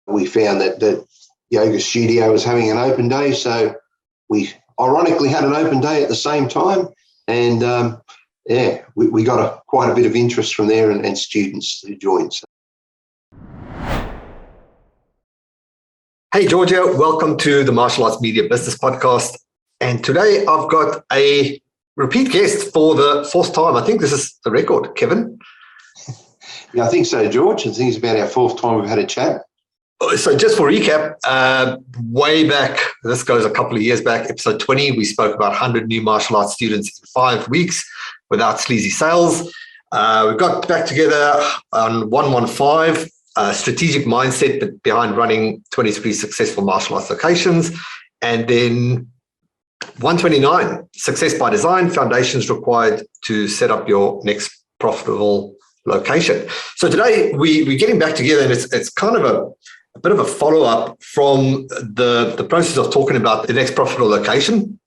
We found that yoga studio was having an open day, so we ironically had an open day at the same time, and we got quite a bit of interest from there and students who joined. So. Hey Georgia, welcome to the Martial Arts Media Business Podcast. And today I've got a repeat guest for the fourth time. I think this is the record, Kevin. Yeah, I think so, George. I think it's about our fourth time we've had a chat. So just for recap, way back, this goes a couple of years back, episode 20, we spoke about 100 new martial arts students in 5 weeks without sleazy sales. We got back together on 115, strategic mindset behind running 23 successful martial arts locations. And then 129, success by design, foundations required to set up your next profitable location. So today we're getting back together, and it's kind of a bit of a follow-up from the process of talking about the next profitable location.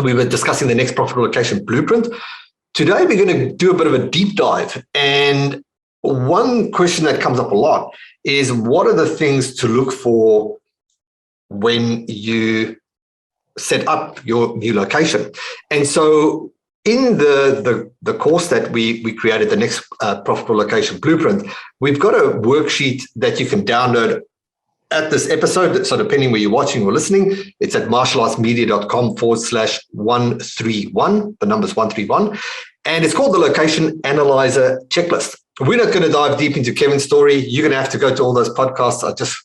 We were discussing the next profitable location blueprint. Today we're going to do a bit of a deep dive, and one question that comes up a lot is, what are the things to look for when you set up your new location? And so in the course that we created, the next profitable location blueprint, we've got a worksheet that you can download at this episode. So depending where you're watching or listening, it's at martialartsmedia.com/131. The number's 131. And it's called the Location Analyzer Checklist. We're not going to dive deep into Kevin's story. You're going to have to go to all those podcasts I just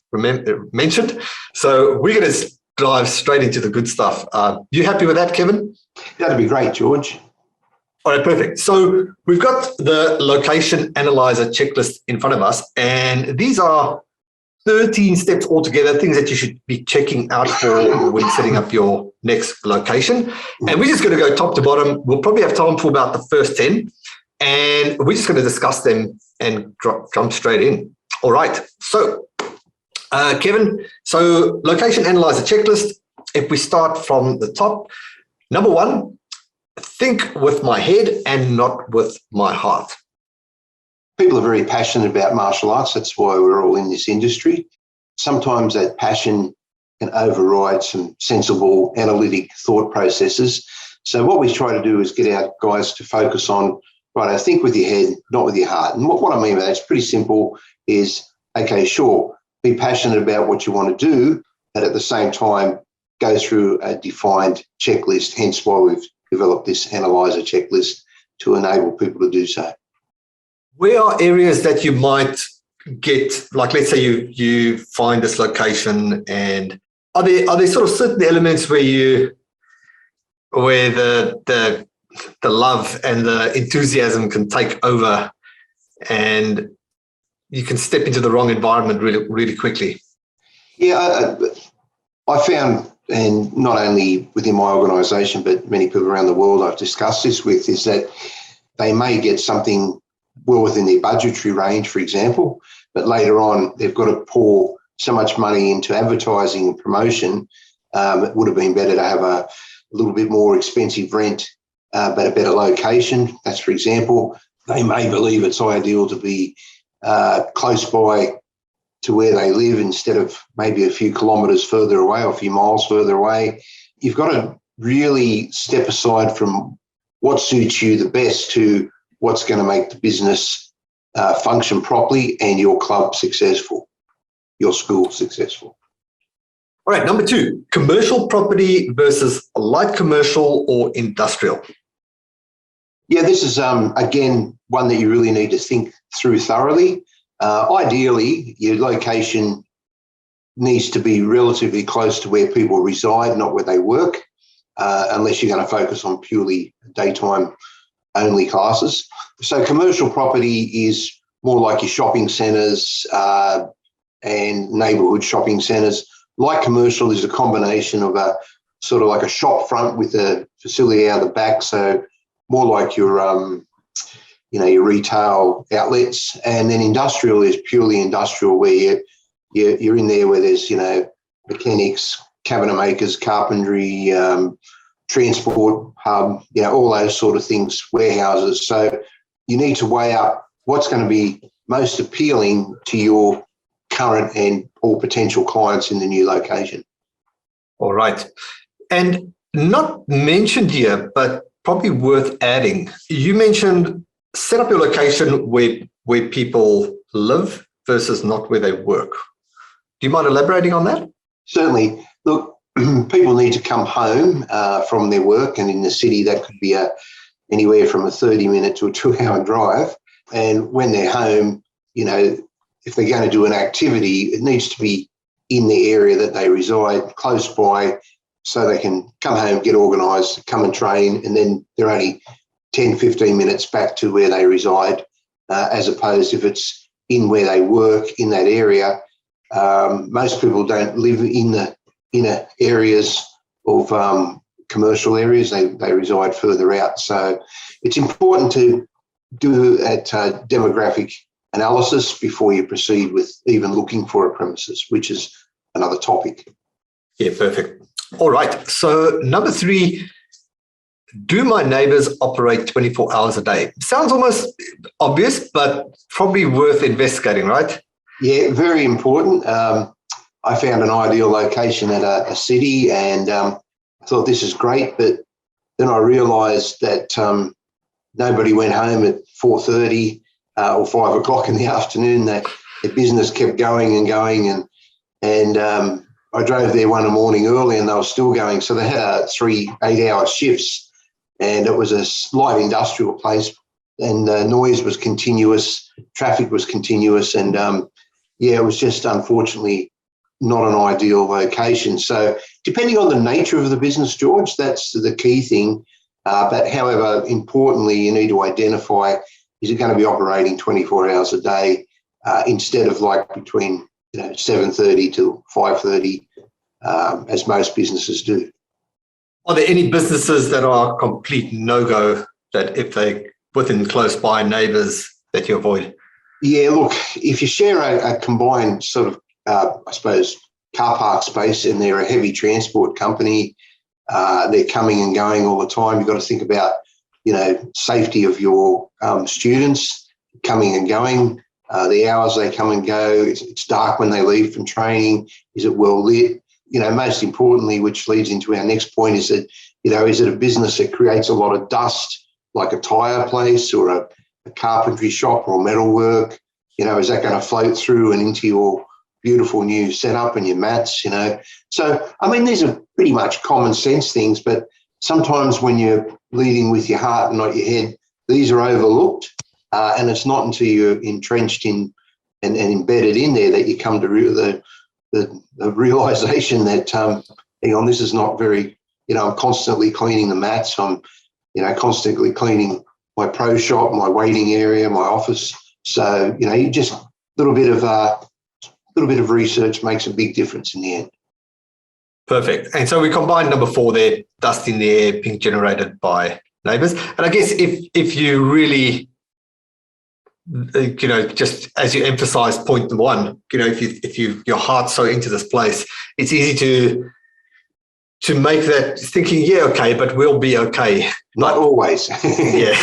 mentioned. So we're going to dive straight into the good stuff. You happy with that, Kevin? That'd be great, George. All right, perfect. So we've got the Location Analyzer Checklist in front of us, and these are 13 steps altogether, things that you should be checking out for when setting up your next location. And we're just going to go top to bottom. We'll probably have time for about the first 10, and we're just going to discuss them and jump straight in. All right. So, Kevin, so Location Analyzer Checklist, if we start from the top, number 1, think with my head and not with my heart. People are very passionate about martial arts. That's why we're all in this industry. Sometimes that passion can override some sensible analytic thought processes. So what we try to do is get our guys to focus on, right, I think with your head, not with your heart. And what I mean by that is pretty simple is, okay, sure, be passionate about what you want to do, but at the same time, go through a defined checklist, hence why we've developed this analyzer checklist to enable people to do so. Where are areas that you might get, like, let's say you find this location, and are there sort of certain elements where the love and the enthusiasm can take over and you can step into the wrong environment really, really quickly? Yeah, I found, and not only within my organisation, but many people around the world I've discussed this with, is that they may get something well within their budgetary range, for example, but later on they've got to pour so much money into advertising and promotion. It would have been better to have a little bit more expensive rent, but a better location. That's, for example, they may believe it's ideal to be close by to where they live instead of maybe a few kilometres further away or a few miles further away. You've got to really step aside from what suits you the best to what's going to make the business function properly and your club successful, your school successful. All right, number 2, commercial property versus light commercial or industrial. Yeah, this is, again, one that you really need to think through thoroughly. Ideally, your location needs to be relatively close to where people reside, not where they work, unless you're going to focus on purely daytime only classes. So commercial property is more like your shopping centres and neighbourhood shopping centres. Light commercial is a combination of a sort of like a shop front with a facility out the back, so more like your your retail outlets. And then industrial is purely industrial, where you're in there where there's mechanics, cabinet makers, carpentry, transport hub, all those sort of things, warehouses. So you need to weigh up what's going to be most appealing to your current and or potential clients in the new location. All right. And not mentioned here, but probably worth adding. You mentioned set up your location where people live versus not where they work. Do you mind elaborating on that? Certainly. Look, people need to come home from their work, and in the city that could be anywhere from a 30-minute to a 2-hour drive. And when they're home, if they're going to do an activity, it needs to be in the area that they reside, close by, so they can come home, get organised, come and train, and then they're only 10, 15 minutes back to where they reside, as opposed if it's in where they work in that area. Most people don't live in the inner areas of commercial areas. They reside further out. So it's important to do that demographic analysis before you proceed with even looking for a premises, which is another topic. Yeah, perfect. All right. So number 3, do my neighbours operate 24 hours a day? Sounds almost obvious, but probably worth investigating, right? Yeah, very important. I found an ideal location at a city, and I thought this is great, but then I realised that nobody went home at 4:30 or 5 o'clock in the afternoon. That the business kept going and going, and I drove there one morning early, and they were still going. So they had 3 8-hour shifts, and it was a light industrial place, and noise was continuous, traffic was continuous, and it was just unfortunately not an ideal location. So depending on the nature of the business, George, that's the key thing. But however, importantly, you need to identify, is it going to be operating 24 hours a day instead of like between 7:30 to 5:30, as most businesses do. Are there any businesses that are complete no-go, that if they within close by neighbours, that you avoid? Yeah, look, if you share a combined sort of, I suppose, car park space, and they're a heavy transport company, they're coming and going all the time, you've got to think about, safety of your students coming and going, the hours they come and go. It's dark when they leave from training. Is it well lit? Most importantly, which leads into our next point, is that, is it a business that creates a lot of dust, like a tyre place or a carpentry shop or metalwork? Is that going to float through and into your beautiful new setup and your mats? So, I mean, these are pretty much common sense things, but sometimes when you're leading with your heart and not your head, these are overlooked. And it's not until you're entrenched in and embedded in there that you come to the realisation that, hang on, this is not very, I'm constantly cleaning the mats. I'm, constantly cleaning my pro shop, my waiting area, my office. So, you just a little bit of research makes a big difference in the end. Perfect. And so we combined number 4 there, dust in the air being generated by neighbours. And I guess if you really, just as you emphasize point 1, if your heart's so into this place, it's easy to make that thinking, yeah, okay, but we'll be okay. Not always. Yeah.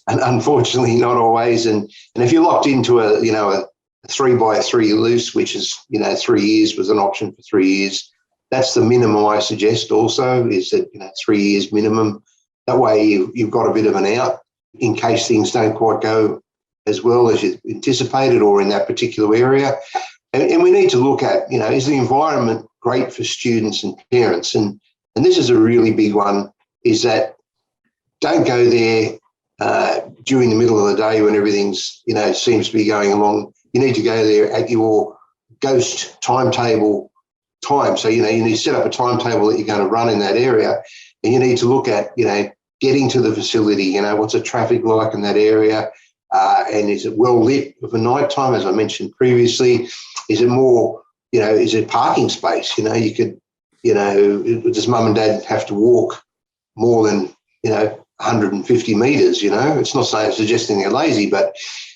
And unfortunately, not always. And if you're locked into a 3x3 lease, which is, 3 years with an option for 3 years, that's the minimum I suggest also, is that, 3 years minimum. That way you've got a bit of an out in case things don't quite go as well as you anticipated or in that particular area. And we need to look at, is the environment great for students and parents? And this is a really big one, is that don't go there during the middle of the day when everything's, seems to be going along. You need to go there at your ghost timetable time. So, you need to set up a timetable that you're going to run in that area, and you need to look at, getting to the facility, what's the traffic like in that area, and is it well lit for night time, as I mentioned previously? Is it more, is it parking space? You could, does mum and dad have to walk more than, 150 metres, It's not suggesting they're lazy, but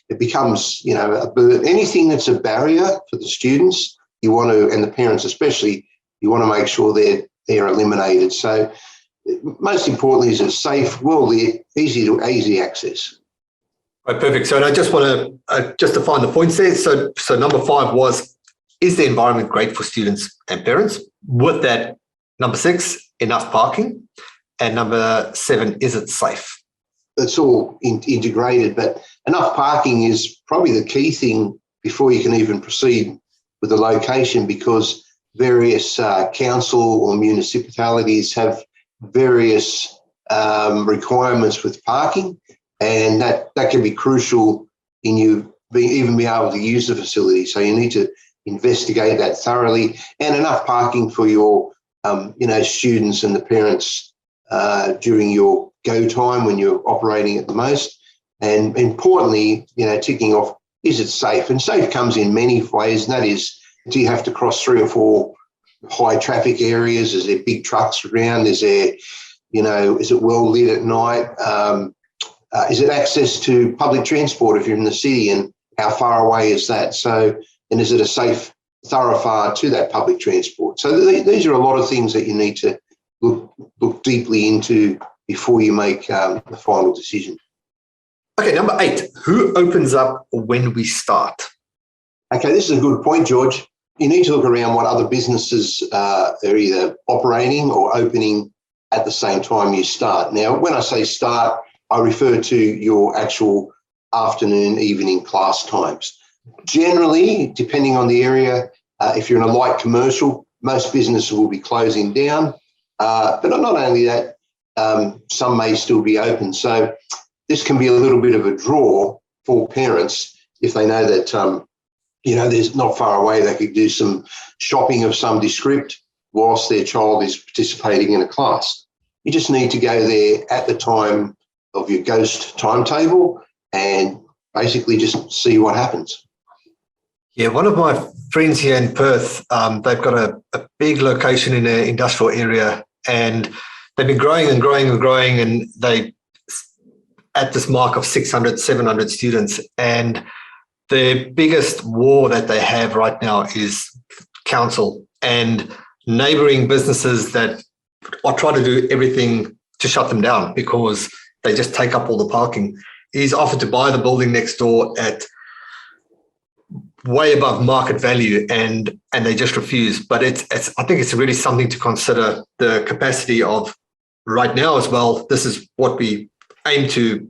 it becomes, a burden. Anything that's a barrier for the students, you want to, and the parents especially, you want to make sure they're eliminated. So most importantly, is it safe, well lit, easy access. Right, perfect. So and I just want to just define the points there. So number 5 was, is the environment great for students and parents? With that, number 6, enough parking. And number 7, is it safe? It's all integrated, but enough parking is probably the key thing before you can even proceed with the location, because various council or municipalities have various requirements with parking, and that can be crucial in you even being able to use the facility. So you need to investigate that thoroughly, and enough parking for your students and the parents during your go time when you're operating at the most. And importantly, ticking off, is it safe? And safe comes in many ways, and that is, do you have to cross 3 or 4 high traffic areas? Is there big trucks around? Is there, is it well lit at night? Is it access to public transport if you're in the city, and how far away is that? So, and is it a safe thoroughfare to that public transport? So these are a lot of things that you need to look deeply into before you make the final decision. Okay, number 8, who opens up when we start? Okay, this is a good point, George. You need to look around what other businesses are either operating or opening at the same time you start. Now, when I say start, I refer to your actual afternoon, evening class times. Generally, depending on the area, if you're in a light commercial, most businesses will be closing down. But not only that, some may still be open. So this can be a little bit of a draw for parents if they know that, there's not far away, they could do some shopping of some descript whilst their child is participating in a class. You just need to go there at the time of your ghost timetable and basically just see what happens. Yeah, one of my friends here in Perth, they've got a big location in an industrial area, and they've been growing and growing and growing, and they at this mark of 600, 700 students. And the biggest war that they have right now is council and neighbouring businesses that are trying to do everything to shut them down because they just take up all the parking. He's offered to buy the building next door at way above market value, and they just refuse. But it's I think it's really something to consider, the capacity of right now as well. This is what we aim to,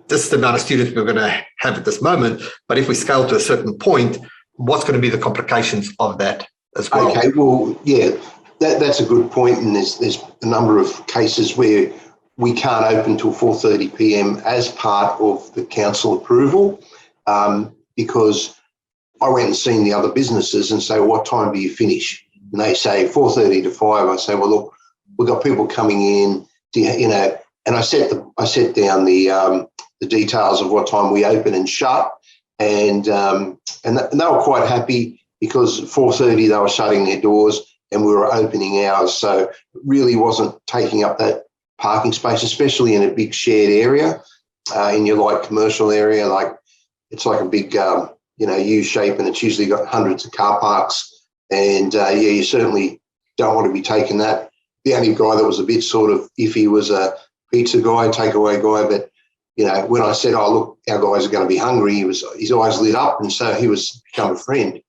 this is the amount of students we're going to have at this moment. But if we scale to a certain point, what's going to be the complications of that as well? Okay, well, yeah, that's a good point. And there's a number of cases where we can't open till 4:30 p.m. as part of the council approval, because I went and seen the other businesses and say, what time do you finish? And they say 4:30 to 5. I say, well, look, we've got people coming in, and I set down the details of what time we open and shut, and they were quite happy because at 4:30 they were shutting their doors and we were opening ours. So it really wasn't taking up that parking space, especially in a big shared area, in your light commercial area. Like it's like a big U shape, and it's usually got hundreds of car parks. And you certainly don't want to be taking that. The only guy that was a bit sort of iffy was a pizza guy, takeaway guy. But when I said, "Oh, look, our guys are going to be hungry," his eyes lit up, and so he was become a friend.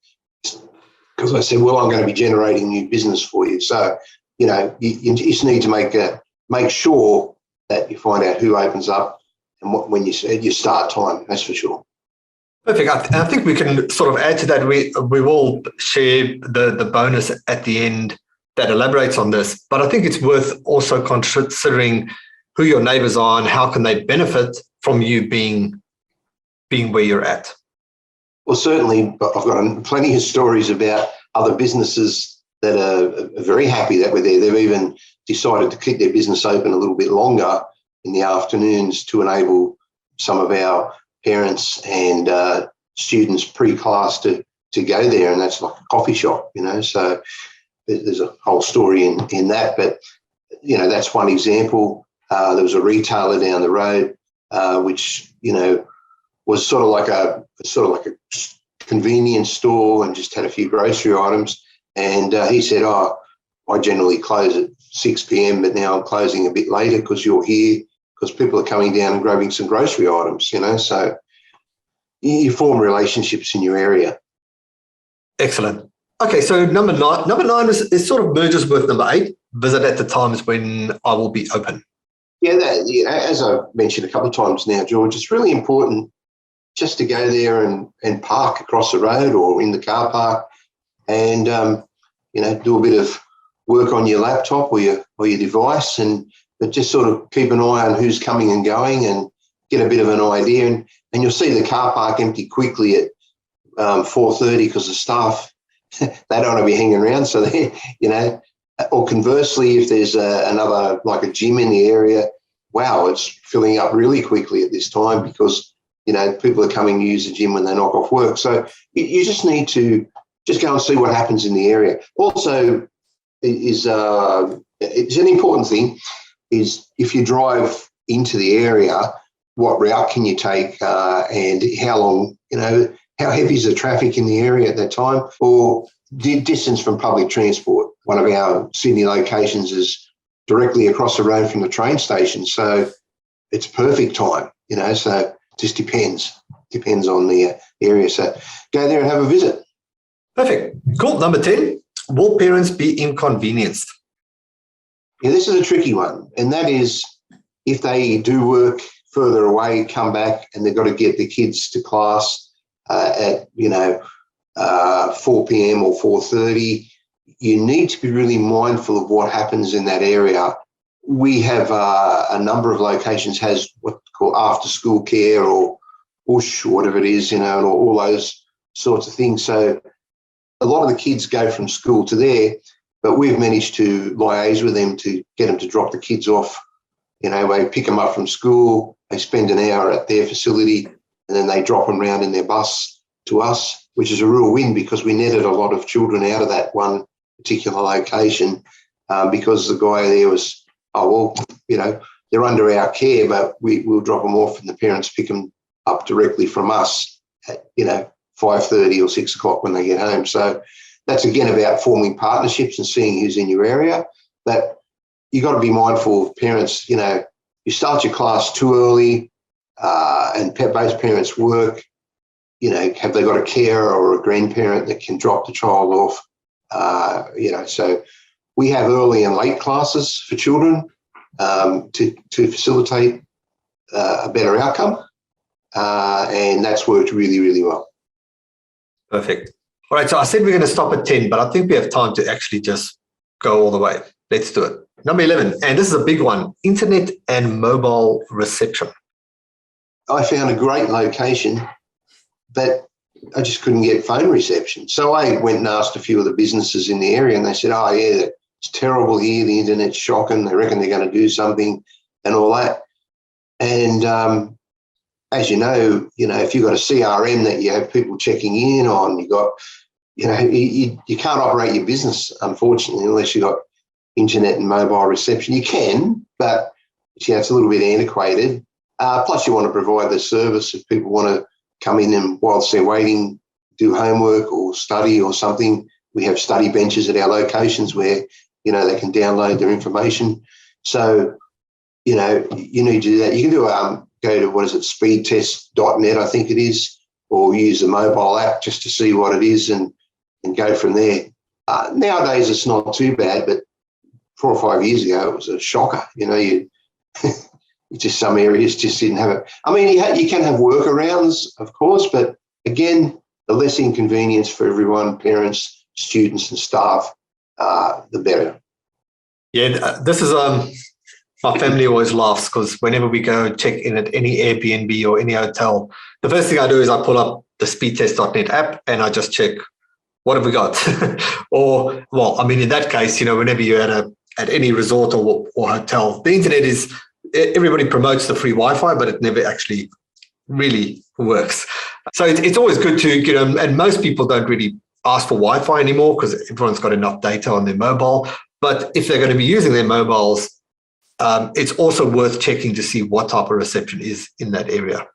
Because I said, "Well, I'm going to be generating new business for you." So you just need to make sure that you find out who opens up and when you said your start time. That's for sure. Perfect. I think we can sort of add to that. We will share the bonus at the end that elaborates on this, but I think it's worth also considering who your neighbours are and how can they benefit from you being where you're at. Well, certainly, I've got plenty of stories about other businesses that are very happy that we're there. They've even decided to keep their business open a little bit longer in the afternoons to enable some of our parents and students pre-class to go there, and that's like a coffee shop, so there's a whole story in that. But that's one example. There was a retailer down the road which was sort of like a convenience store and just had a few grocery items, and he said, "Oh, I generally close at 6 p.m, but now I'm closing a bit later because you're here, because people are coming down and grabbing some grocery items, so you form relationships in your area. Excellent. Okay, so number nine is sort of merges with number 8. Visit at the times when I will be open. Yeah, as I've mentioned a couple of times now, George, it's really important just to go there and park across the road or in the car park and, do a bit of work on your laptop or your device, but just sort of keep an eye on who's coming and going and get a bit of an idea. And you'll see the car park empty quickly at 4:30 because the staff, they don't want to be hanging around. So, or conversely, if there's another, like a gym in the area, wow, it's filling up really quickly at this time because, people are coming to use the gym when they knock off work. So you just need to just go and see what happens in the area. Also, it's an important thing is if you drive into the area, what route can you take and how long, how heavy is the traffic in the area at that time, or distance from public transport. One of our Sydney locations is directly across the road from the train station, so it's perfect time, so it just depends on the area. So go there and have a visit. Perfect. Cool. Number 10, will parents be inconvenienced? Yeah, this is a tricky one, and that is if they do work further away, come back, and they've got to get the kids to class at 4 p.m. or 4:30, you need to be really mindful of what happens in that area. We have a number of locations has what's called after-school care or push or whatever it is, and all those sorts of things. So a lot of the kids go from school to there, but we've managed to liaise with them to get them to drop the kids off. They pick them up from school, they spend an hour at their facility, and then they drop them around in their bus to us, which is a real win because we netted a lot of children out of that one particular location because the guy there was, they're under our care, but we'll drop them off and the parents pick them up directly from us at, 5:30 or 6 o'clock when they get home. So that's, again, about forming partnerships and seeing who's in your area. But you've got to be mindful of parents, you start your class too early and both parents work, have they got a carer or a grandparent that can drop the child off? So we have early and late classes for children to facilitate a better outcome. And that's worked really, really well. Perfect. All right, so I said we're going to stop at 10, but I think we have time to actually just go all the way. Let's do it. Number 11, and this is a big one, internet and mobile reception. I found a great location, but I just couldn't get phone reception. So I went and asked a few of the businesses in the area and they said, oh, yeah, it's terrible here. The internet's shocking. They reckon they're going to do something and all that. And as you know, if you've got a CRM that you have people checking in on, you can't operate your business, unfortunately, unless you've got internet and mobile reception. You can, but it's a little bit antiquated. Plus, you want to provide the service if people want to come in and whilst they're waiting, do homework or study or something. We have study benches at our locations where, they can download their information. So, you need to do that. You can do go to, speedtest.net, I think it is, or use the mobile app just to see what it is and go from there. Nowadays, it's not too bad, but 4 or 5 years ago, it was a shocker. Just some areas just didn't have it. I mean, you can have workarounds, of course, but again, the less inconvenience for everyone, parents, students and staff, the better. Yeah, this is my family always laughs because whenever we go check in at any Airbnb or any hotel, the first thing I do is I pull up the speedtest.net app and I just check, what have we got? In that case, whenever you're at any resort or hotel, the internet is, everybody promotes the free Wi-Fi, but it never actually really works. So it's always good to, and most people don't really ask for Wi-Fi anymore because everyone's got enough data on their mobile. But if they're going to be using their mobiles, it's also worth checking to see what type of reception is in that area.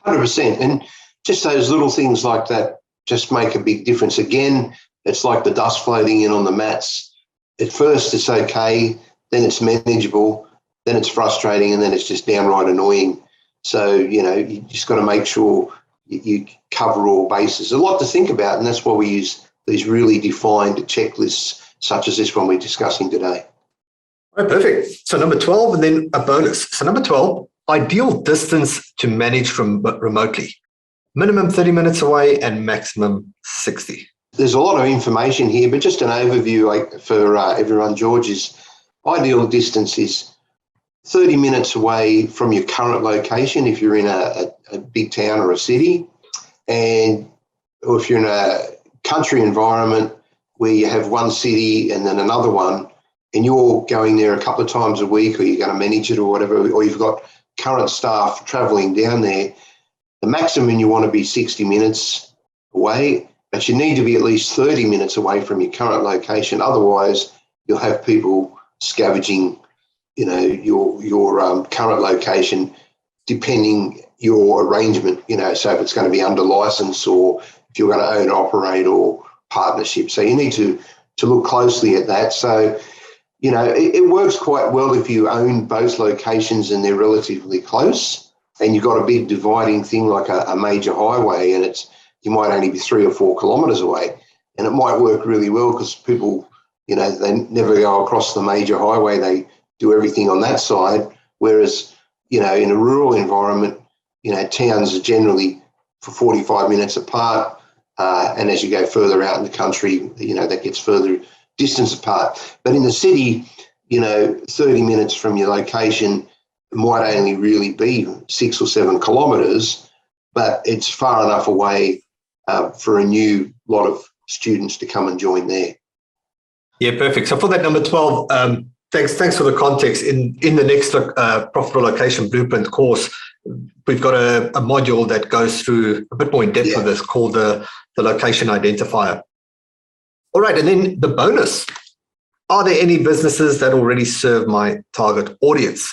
100%. And just those little things like that just make a big difference. Again, it's like the dust floating in on the mats. At first, it's okay. Then it's manageable. Then it's frustrating. And then it's just downright annoying. So, you just got to make sure you cover all bases. A lot to think about, and that's why we use these really defined checklists such as this one we're discussing today. All right, perfect. So number 12, and then a bonus. So number 12, ideal distance to manage remotely. Minimum 30 minutes away and maximum 60. There's a lot of information here, but just an overview for everyone, George, is ideal distance is 30 minutes away from your current location if you're in a big town or a city, or if you're in a country environment where you have one city and then another one, and you're going there a couple of times a week, or you're going to manage it or whatever, or you've got current staff travelling down there, the maximum you want to be 60 minutes away, but you need to be at least 30 minutes away from your current location. Otherwise, you'll have people scavenging, your current location, depending your arrangement, so if it's going to be under license or if you're going to own, operate, or partnership. So you need to look closely at that. So, it works quite well if you own both locations and they're relatively close, and you've got a big dividing thing like a major highway, and you might only be 3 or 4 kilometres away, and it might work really well because people, they never go across the major highway. They do everything on that side. Whereas, in a rural environment, towns are generally for 45 minutes apart. And as you go further out in the country, that gets further distance apart. But in the city, 30 minutes from your location might only really be 6 or 7 kilometres, but it's far enough away for a new lot of students to come and join there. Yeah, perfect. So for that number 12, thanks for the context. In the next profitable location blueprint course, we've got a module that goes through a bit more in depth with this called the location identifier. All right, and then the bonus. Are there any businesses that already serve my target audience?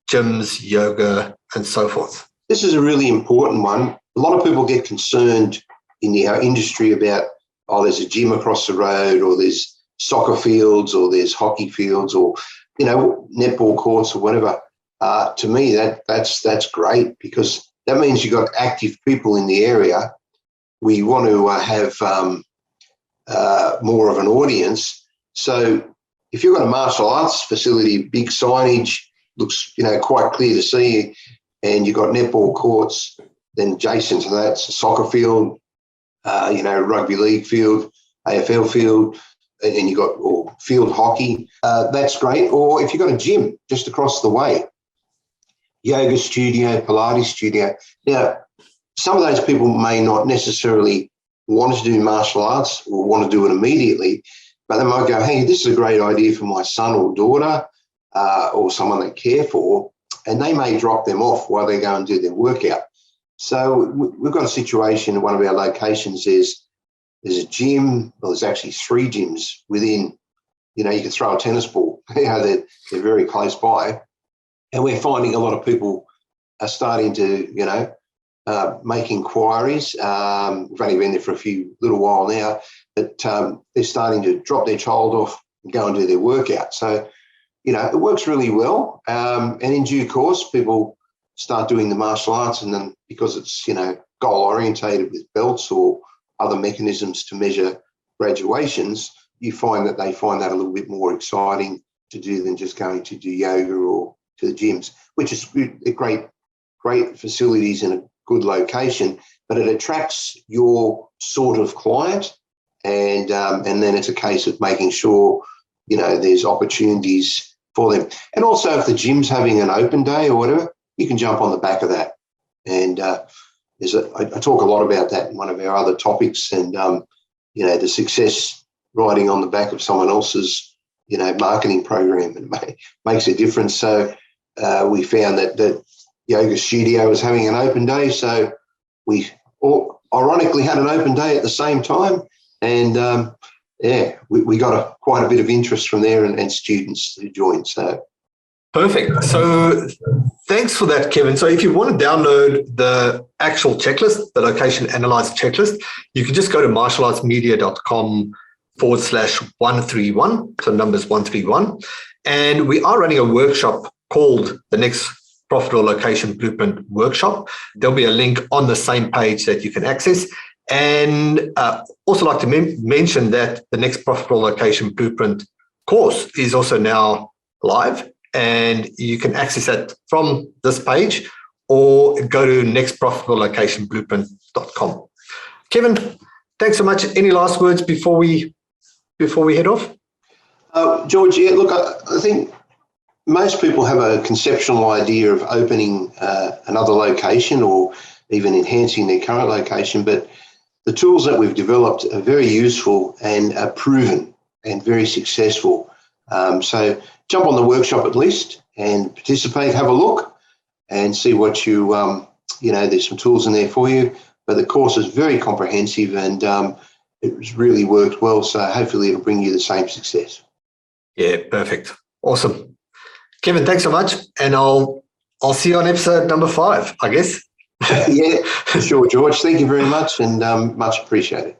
Gyms, yoga, and so forth. This is a really important one. A lot of people get concerned in our industry about, there's a gym across the road, or there's soccer fields, or there's hockey fields, or, netball courts or whatever. To me, that's great, because that means you've got active people in the area. We want to have more of an audience. So if you've got a martial arts facility, big signage, looks quite clear to see, and you've got netball courts, then adjacent to that's a soccer field, rugby league field, AFL field, and you've got field hockey. That's great. Or if you've got a gym just across the way, yoga studio, Pilates studio. Now, some of those people may not necessarily want to do martial arts or want to do it immediately, but they might go, hey, this is a great idea for my son or daughter, or someone they care for, and they may drop them off while they go and do their workout. So we've got a situation in one of our locations. There's a gym. Well, there's actually 3 gyms within, you can throw a tennis ball. They're very close by. And we're finding a lot of people are starting to, make inquiries. We've only been there for a little while now, but they're starting to drop their child off and go and do their workout. So, it works really well. And in due course, people start doing the martial arts, and then because it's, goal orientated with belts or other mechanisms to measure graduations, you find that they find that a little bit more exciting to do than just going to do yoga or to the gyms, which is great facilities in a good location, but it attracts your sort of client, and then it's a case of making sure, there's opportunities for them. And also if the gym's having an open day or whatever, you can jump on the back of that. And I talk a lot about that in one of our other topics, and, the success riding on the back of someone else's, marketing program, and makes a difference. So we found that the yoga studio was having an open day. So we ironically had an open day at the same time. And we got quite a bit of interest from there, and students who joined. So perfect. So thanks for that, Kevin. So if you want to download the actual checklist, the location analyzer checklist, you can just go to martialartsmedia.com/131. So numbers 131. And we are running a workshop called the next Profitable Location Blueprint Workshop. There'll be a link on the same page that you can access. And also like to mention that the next Profitable Location Blueprint course is also now live, and you can access that from this page or go to nextprofitablelocationblueprint.com. Kevin, thanks so much. Any last words before we head off? George, yeah, look, I think most people have a conceptual idea of opening another location or even enhancing their current location, but the tools that we've developed are very useful and are proven and very successful. So jump on the workshop at least and participate, have a look and see what there's some tools in there for you. But the course is very comprehensive and it's really worked well. So hopefully it'll bring you the same success. Yeah, perfect. Awesome. Kevin, thanks so much. And I'll see you on episode number 5, I guess. Yeah, sure, George. Thank you very much and much appreciated.